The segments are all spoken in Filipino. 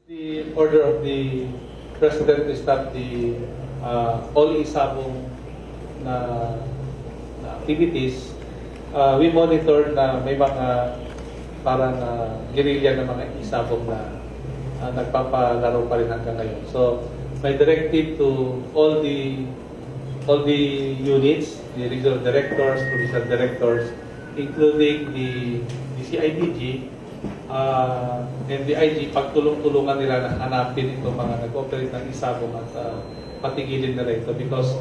The order of the President is that the all isabong na activities, we monitor na may mga parang guerrilla na mga isabong na nagpapalaro pa rin hanggang ngayon. So, may directive to all the units, the regional directors, provincial directors, including the CIDG, and the IG, pagtulong-tulungan nila na hanapin itong mga nag-operate ng isabong at patigilin nila ito because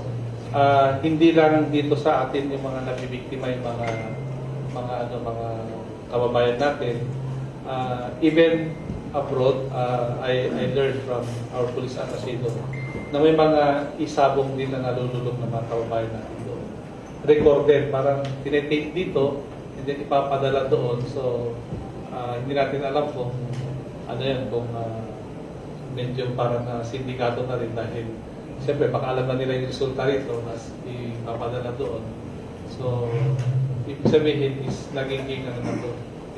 hindi lang dito sa atin yung mga nabibiktima yung mga kababayan natin. Even abroad, I learned from our police ambassador na may mga isabong din na nalululong ng mga kababayan natin doon. Recorded, parang tinetake dito, and then ipapadala doon. So, hindi natin alam kung ano yan, kung medyo parang sindikato na rin dahil siyempre baka alam na nila yung resulta rito mas ipapadala doon. So, ibig sabihin is nagiging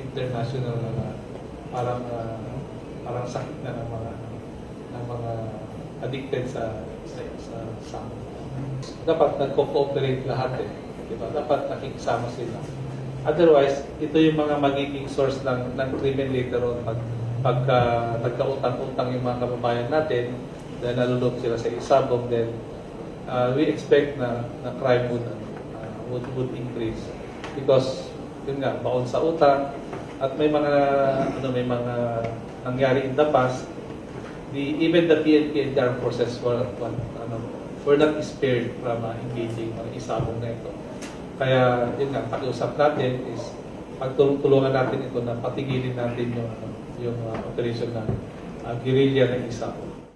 international na parang sakit na ng mga addicted sa dapat nagko-cooperate lahat diba? Dapat nakikisama sila. Otherwise, ito yung mga magiging source ng krimen later on pagka nagkautang-utang yung mga kababayan natin dahil nalulog sila sa isabong, then we expect na crime would increase because yun nga, baon sa utang at may mga nangyari in the past. Even the PNP and the armed forces were not spared from engaging mga isabong na ito. Kaya yun nga, pag-usap natin is pagtulungan natin ito na patigilin natin yung operation ng guerrilla ng isabong.